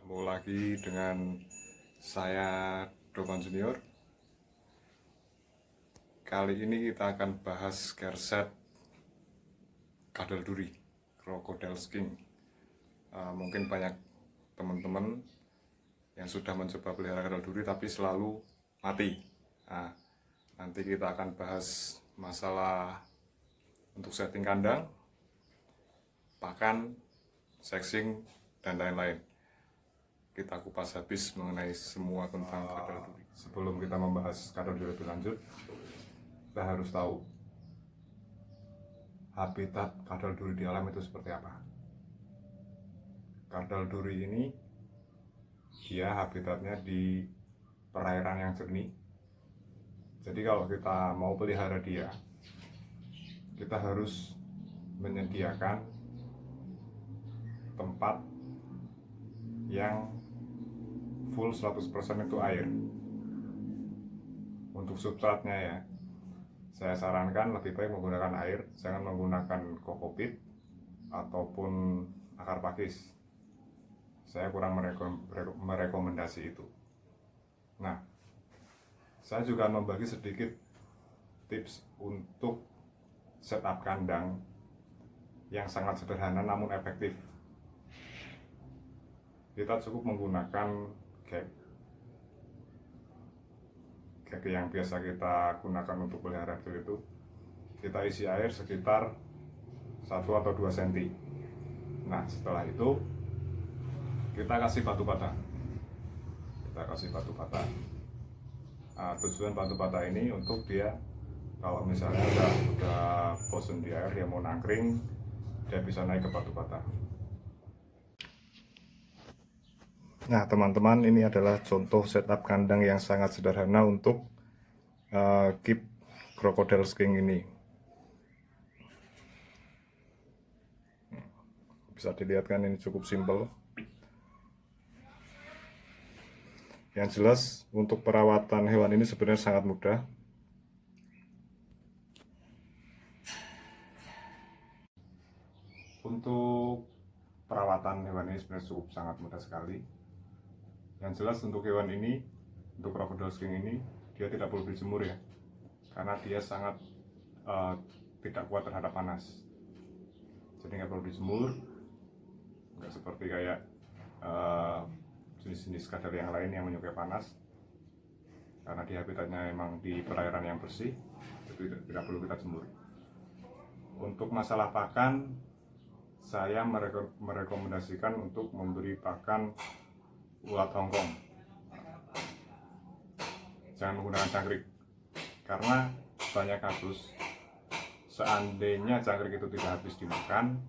Ketemu lagi dengan saya Dovan Junior. Kali ini kita akan bahas kerset kadal duri, crocodile skin. Mungkin banyak teman-teman yang sudah mencoba pelihara kadal duri tapi selalu mati. Nanti kita akan bahas masalah untuk setting kandang, pakan, sexing, dan lain-lain. Kita kupas habis mengenai semua tentang kadal duri. Sebelum kita membahas kadal duri lebih lanjut, kita harus tahu habitat kadal duri di alam itu seperti apa. Kadal duri ini dia habitatnya di perairan yang jernih. Jadi kalau kita mau pelihara dia, kita harus menyediakan tempat yang full 100% itu air. Untuk substratnya ya, saya sarankan lebih baik menggunakan air, jangan menggunakan kokopit ataupun akar pakis. Saya kurang merekomendasi itu. Nah, saya juga membagi sedikit tips untuk setup kandang yang sangat sederhana namun efektif. Kita cukup menggunakan gap yang biasa kita gunakan untuk pelihara kecil itu. Kita isi air sekitar 1 atau 2 cm. Nah, setelah itu kita kasih batu bata. Tujuan batu bata ini untuk dia kalau misalnya udah bosan di air, dia mau nangkring, dia bisa naik ke batu bata. Nah teman-teman, ini adalah contoh setup kandang yang sangat sederhana untuk keep crocodile skin ini. Bisa dilihat kan, ini cukup simpel. Yang jelas untuk perawatan hewan ini sebenarnya sangat mudah. Untuk perawatan hewan ini sebenarnya cukup sangat mudah sekali. Yang jelas untuk hewan ini, untuk crocodile skin ini, dia tidak perlu dijemur ya, karena dia sangat tidak kuat terhadap panas. Jadi nggak perlu dijemur, nggak seperti kayak jenis-jenis kadal yang lain yang menyukai panas, karena di habitatnya memang di perairan yang bersih, jadi tidak perlu kita jemur. Untuk masalah pakan, saya merekomendasikan untuk memberi pakan ulat Hongkong. Jangan menggunakan cangkrik, karena banyak kasus seandainya cangkrik itu tidak habis dimakan,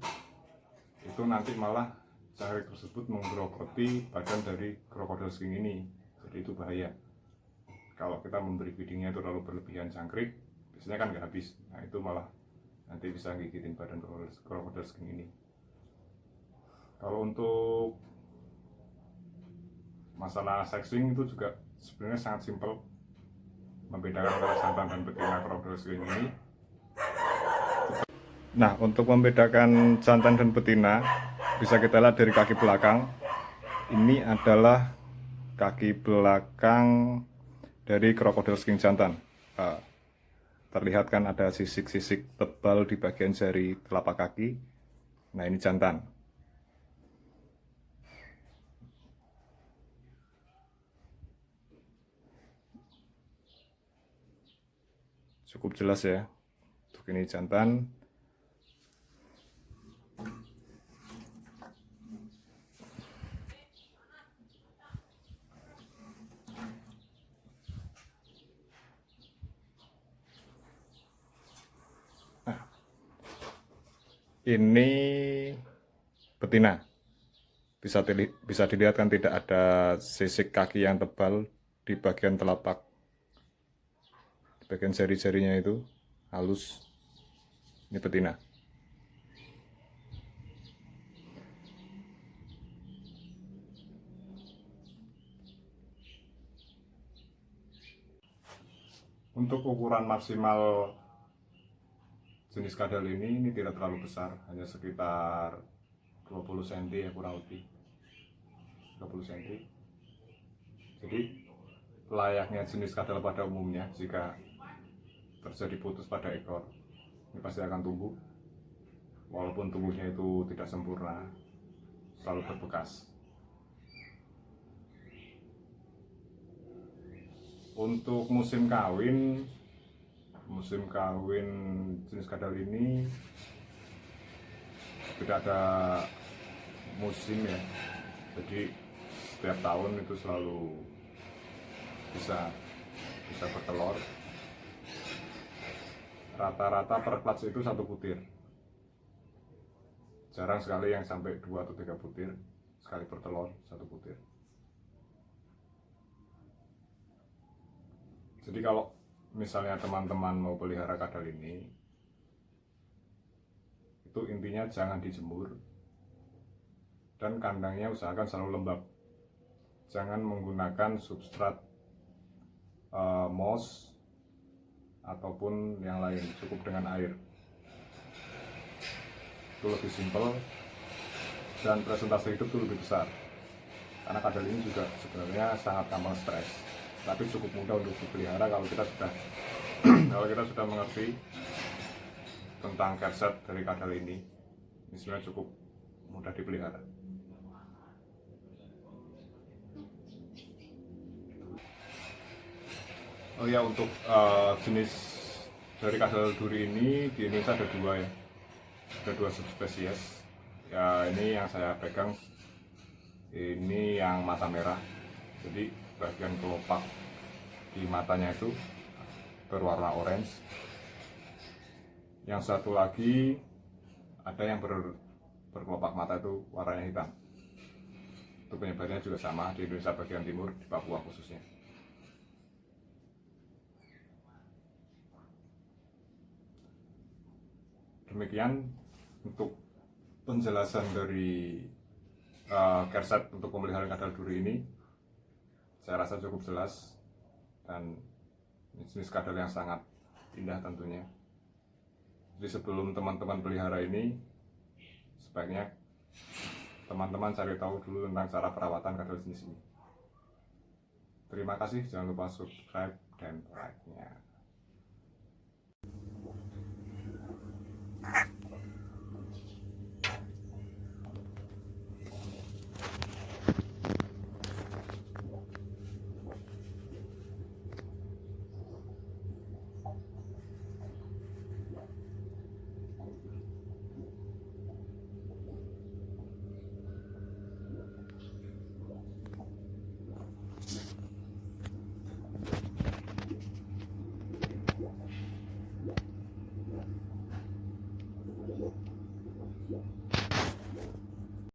itu nanti malah cangkrik tersebut menggerogoti badan dari crocodile skin ini. Jadi itu bahaya. Kalau kita memberi feedingnya itu terlalu berlebihan cangkrik, biasanya kan nggak habis. Nah itu malah nanti bisa gigitin badan crocodile skin ini. Kalau untuk masalah sexing itu juga sebenarnya sangat simpel, membedakan antara jantan dan betina crocodile skin ini. Nah, untuk membedakan jantan dan betina bisa kita lihat dari kaki belakang. Ini adalah kaki belakang dari crocodile skin jantan. Terlihat kan ada sisik-sisik tebal di bagian jari telapak kaki. Nah, ini jantan. Cukup jelas ya. Untuk ini jantan. Ini betina. Bisa dilihat kan tidak ada sisik kaki yang tebal di bagian telapak. Di bagian jari-jarinya itu halus. Ini betina. Untuk ukuran maksimal jenis kadal ini tidak terlalu besar, hanya sekitar 20 cm ya kurang lebih. 30 cm. Jadi layaknya jenis kadal pada umumnya, jika terjadi putus pada ekor, ini pasti akan tumbuh. Walaupun tumbuhnya itu tidak sempurna, selalu berbekas. Untuk musim kawin jenis kadal ini tidak ada musim ya, jadi setiap tahun itu selalu bisa bertelur. Rata-rata per clutch itu 1 butir, jarang sekali yang sampai 2 atau 3 butir sekali bertelur, 1 butir. Jadi kalau misalnya teman-teman mau pelihara kadal ini, itu intinya jangan dijemur, dan kandangnya usahakan selalu lembab. Jangan menggunakan substrat moss ataupun yang lain, cukup dengan air. Itu lebih simpel dan presentasi hidup itu lebih besar, karena kadal ini juga sebenarnya sangat gampang stres, tapi cukup mudah untuk dipelihara kalau kita sudah kalau kita sudah mengerti tentang kerset dari kadal ini. Ini sebenarnya cukup mudah dipelihara. Oh ya, untuk jenis dari kadal duri ini di Indonesia ada 2 ya, ada 2 subspesies ya. Ini yang saya pegang, ini yang mata merah, jadi bagian kelopak di matanya itu berwarna orange. Yang satu lagi ada yang berkelopak mata itu warnanya hitam. Itu penyebarannya juga sama di Indonesia bagian timur, di Papua khususnya. Demikian untuk penjelasan dari kerset untuk pemeliharaan kadal duri ini. Saya rasa cukup jelas, dan jenis kadal yang sangat indah tentunya. Jadi sebelum teman-teman pelihara ini, sebaiknya teman-teman cari tahu dulu tentang cara perawatan kadal jenis ini. Terima kasih, jangan lupa subscribe dan like-nya.